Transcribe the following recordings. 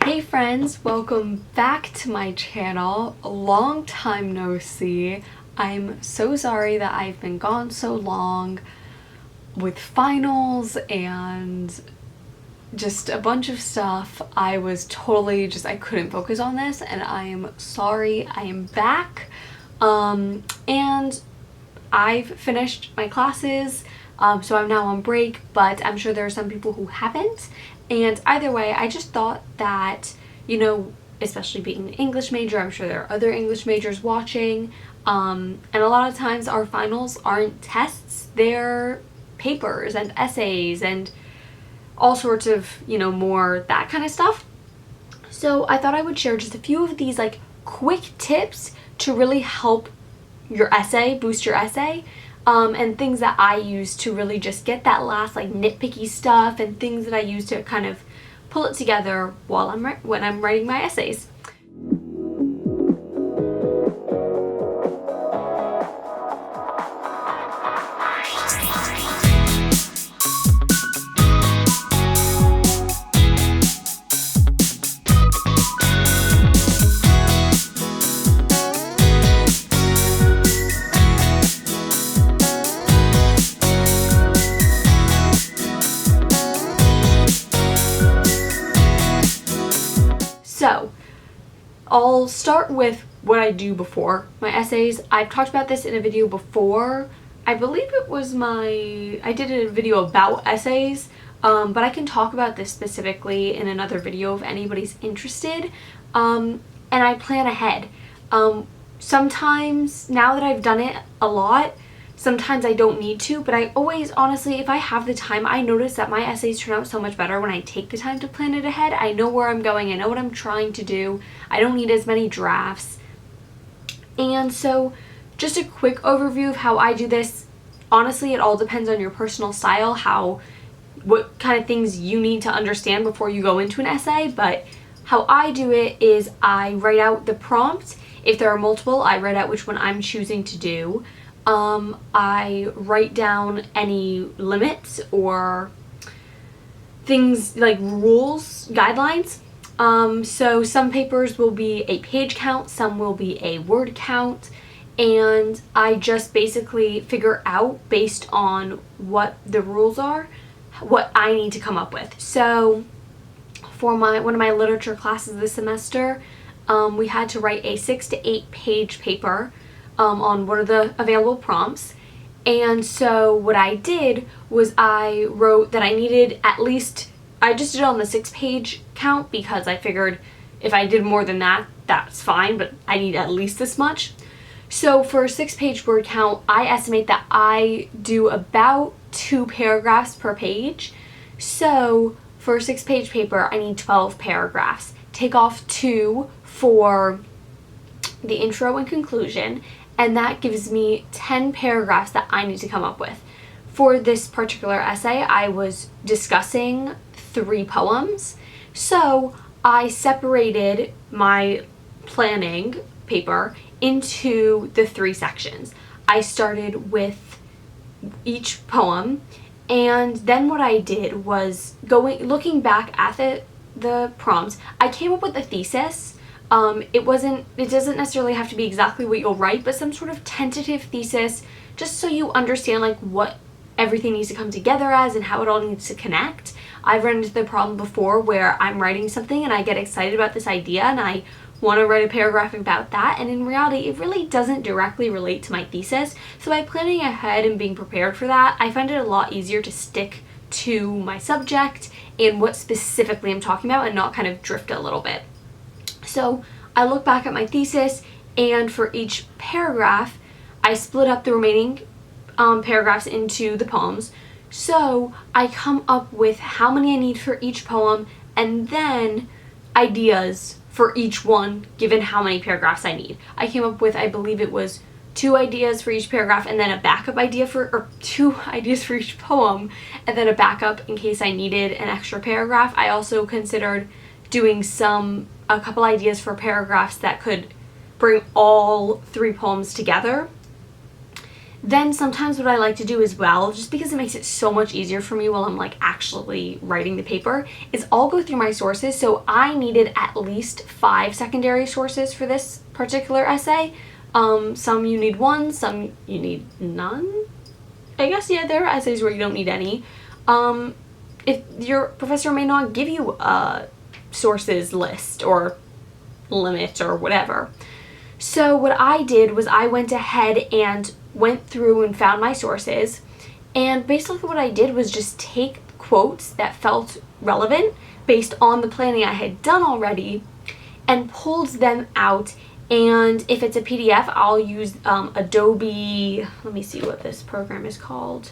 Hey friends, welcome back to my channel. A long time no see. I'm so sorry that I've been gone so long with finals and just a bunch of stuff. I was totally I couldn't focus on this, and I am sorry. I am back. And I've finished my classes, so I'm now on break, but I'm sure there are some people who haven't. And either way, I just thought that, especially being an English major, I'm sure there are other English majors watching, and a lot of times our finals aren't tests, they're papers and essays and all sorts of, more that kind of stuff. So I thought I would share just a few of these quick tips to really help your essay, boost your essay, and things that I use to really just get that last nitpicky stuff, and things that I use to kind of pull it together while when I'm writing my essays. So, I'll start with what I do before my essays. I've talked about this in a video before. I believe it was I did a video about essays, but I can talk about this specifically in another video if anybody's interested. And I plan ahead. Sometimes, now that I've done it a lot, sometimes I don't need to, but I always, honestly, if I have the time, I notice that my essays turn out so much better when I take the time to plan it ahead. I know where I'm going, I know what I'm trying to do, I don't need as many drafts. And so, just a quick overview of how I do this. Honestly, it all depends on your personal style, what kind of things you need to understand before you go into an essay, but how I do it is I write out the prompt. If there are multiple, I write out which one I'm choosing to do. I write down any limits or things like rules, guidelines. So some papers will be a page count, some will be a word count, and I just basically figure out, based on what the rules are, what I need to come up with. So for one of my literature classes this semester, we had to write a 6 to 8 page paper on what are the available prompts. And so what I did was I wrote that I needed at least, I just did it on the 6-page count because I figured if I did more than that, that's fine, but I need at least this much. So for a 6-page word count, I estimate that I do about 2 paragraphs per page. So for a 6-page paper, I need 12 paragraphs. Take off 2 for the intro and conclusion, and that gives me 10 paragraphs that I need to come up with. For this particular essay, I was discussing 3 poems, so I separated my planning paper into the 3 sections. I started with each poem, and then what I did was looking back at the prompts, I came up with a thesis. It doesn't necessarily have to be exactly what you'll write, but some sort of tentative thesis, just so you understand what everything needs to come together as and how it all needs to connect. I've run into the problem before where I'm writing something and I get excited about this idea and I want to write a paragraph about that, and in reality it really doesn't directly relate to my thesis. So by planning ahead and being prepared for that, I find it a lot easier to stick to my subject and what specifically I'm talking about and not kind of drift a little bit. So I look back at my thesis, and for each paragraph, I split up the remaining paragraphs into the poems. So I come up with how many I need for each poem, and then ideas for each one, given how many paragraphs I need. I came up with, I believe it was 2 ideas for each paragraph, and then a backup idea or 2 ideas for each poem, and then a backup in case I needed an extra paragraph. I also considered doing a couple ideas for paragraphs that could bring all 3 poems together. Then sometimes what I like to do as well, just because it makes it so much easier for me while I'm like actually writing the paper, is I'll go through my sources. So I needed at least 5 secondary sources for this particular essay. Some you need 1, some you need none. I guess, yeah, there are essays where you don't need any. If your professor may not give you a sources list or limit or whatever. So what I did was I went ahead and went through and found my sources, and basically what I did was just take quotes that felt relevant based on the planning I had done already and pulled them out. And if it's a PDF, I'll use Adobe, let me see what this program is called,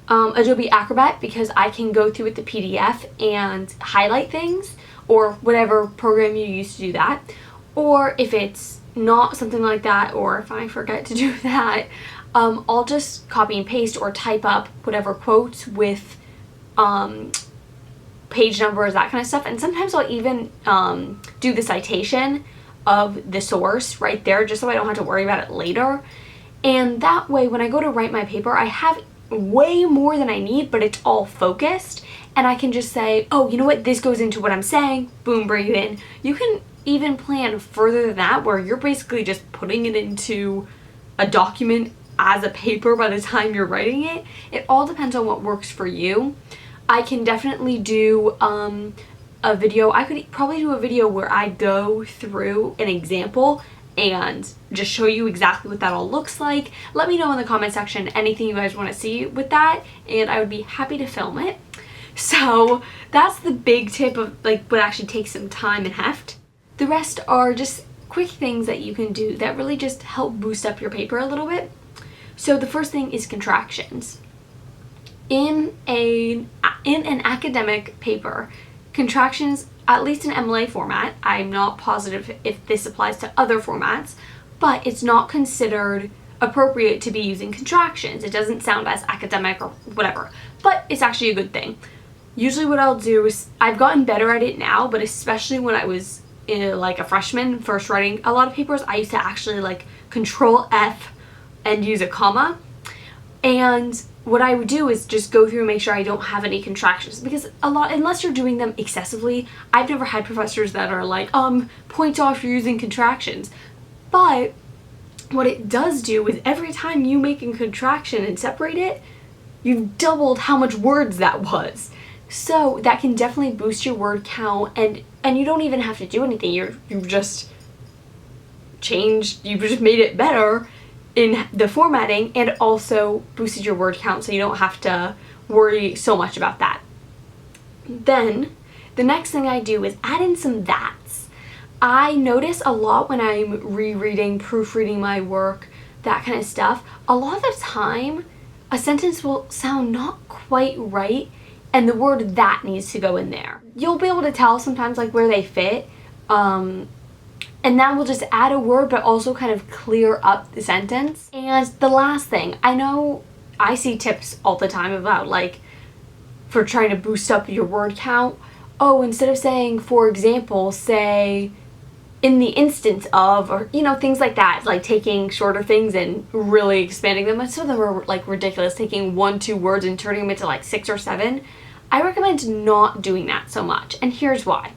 Adobe Acrobat, because I can go through with the PDF and highlight things, or whatever program you use to do that. Or if it's not something like that, or if I forget to do that, I'll just copy and paste or type up whatever quotes with page numbers, that kind of stuff. And sometimes I'll even do the citation of the source right there, just so I don't have to worry about it later. And that way, when I go to write my paper, I have way more than I need, but it's all focused, and I can just say, oh, you know what, this goes into what I'm saying, boom, bring it in. You can even plan further than that, where you're basically just putting it into a document as a paper by the time you're writing it. It all depends on what works for you. I can definitely do a video. I could probably do a video where I go through an example and just show you exactly what that all looks like. Let me know in the comment section anything you guys want to see with that, and I would be happy to film it. So that's the big tip of like what actually takes some time and heft. The rest are just quick things that you can do that really just help boost up your paper a little bit. So the first thing is contractions. In an academic paper, contractions, at least in MLA format, I'm not positive if this applies to other formats, but it's not considered appropriate to be using contractions. It doesn't sound as academic or whatever, but it's actually a good thing. Usually what I'll do is, I've gotten better at it now, but especially when I was like a freshman first writing a lot of papers, I used to actually like Control F and use a comma. And what I would do is just go through and make sure I don't have any contractions, because unless you're doing them excessively, I've never had professors that are like, point off, you're using contractions. But what it does do is every time you make a contraction and separate it, you've doubled how much words that was. So that can definitely boost your word count, and you don't even have to do anything. You've just made it better in the formatting, and also boosted your word count, so you don't have to worry so much about that. Then the next thing I do is add in some that's. I notice a lot when I'm rereading, proofreading my work, that kind of stuff, a lot of the time a sentence will sound not quite right, and the word that needs to go in there. You'll be able to tell sometimes like where they fit, and that will just add a word but also kind of clear up the sentence. And the last thing, I know I see tips all the time about like for trying to boost up your word count. Oh, instead of saying for example, say in the instance of, or you know, things like that, like taking shorter things and really expanding them. And some of them are like ridiculous, taking 1-2 words and turning them into like 6 or 7. I recommend not doing that so much, and here's why.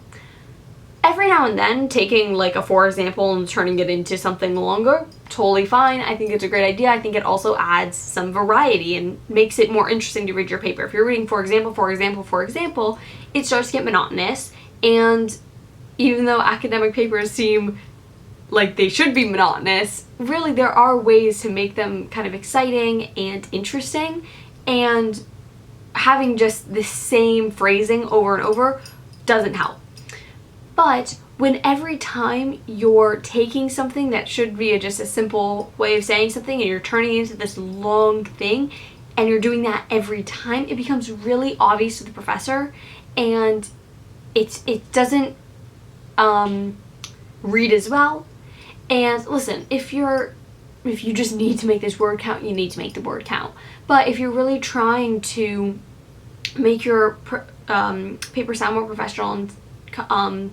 Every now and then, taking like a for example and turning it into something longer, totally fine. I think it's a great idea. I think it also adds some variety and makes it more interesting to read your paper. If you're reading for example, it starts to get monotonous, and even though academic papers seem like they should be monotonous, really there are ways to make them kind of exciting and interesting, and having just the same phrasing over and over doesn't help. But when every time you're taking something that should be just a simple way of saying something and you're turning it into this long thing, and you're doing that every time, it becomes really obvious to the professor, and it doesn't read as well. And listen, if you just need to make this word count, you need to make the word count. But if you're really trying to make your paper sound more professional and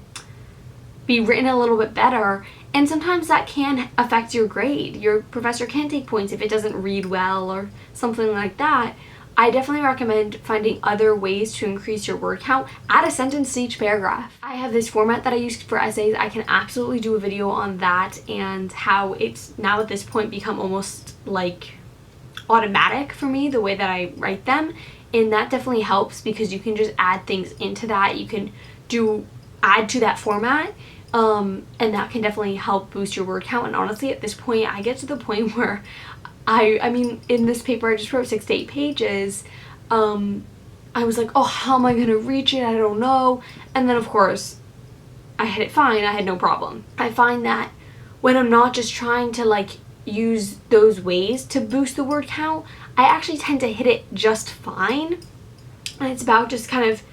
be written a little bit better, And sometimes that can affect your grade. Your professor can take points if it doesn't read well or something like that. I definitely recommend finding other ways to increase your word count. Add a sentence to each paragraph. I have this format that I use for essays. I can absolutely do a video on that and how it's now at this point become almost like automatic for me, the way that I write them. And that definitely helps because you can just add things into that. You can add to that format. And that can definitely help boost your word count. And honestly, at this point, I get to the point where I mean, in this paper, I just wrote 6 to 8 pages. I was like, oh, how am I going to reach it? I don't know. And then, of course, I had it fine. I had no problem. I find that when I'm not just trying to, like, use those ways to boost the word count, I actually tend to hit it just fine. And it's about just kind of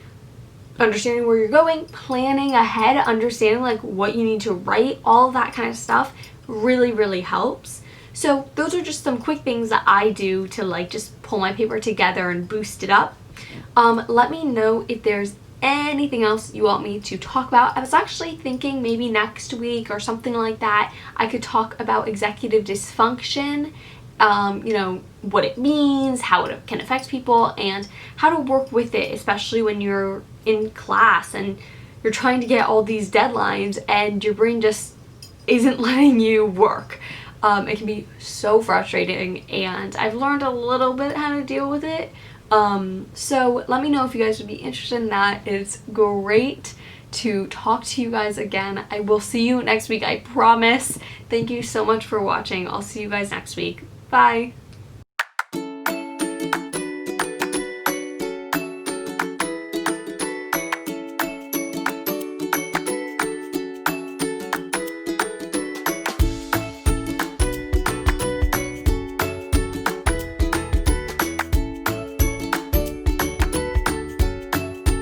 understanding where you're going, planning ahead, understanding, like, what you need to write, all of that kind of stuff really, really helps. So those are just some quick things that I do to, like, just pull my paper together and boost it up. Let me know if there's anything else you want me to talk about. I was actually thinking maybe next week or something like that, I could talk about executive dysfunction, you know, what it means, how it can affect people, and how to work with it, especially when you're in class and you're trying to get all these deadlines and your brain just isn't letting you work. It can be so frustrating, and I've learned a little bit how to deal with it. So let me know if you guys would be interested in that. It's great to talk to you guys again. I will see you next week, I promise. Thank you so much for watching. I'll see you guys next week. Bye!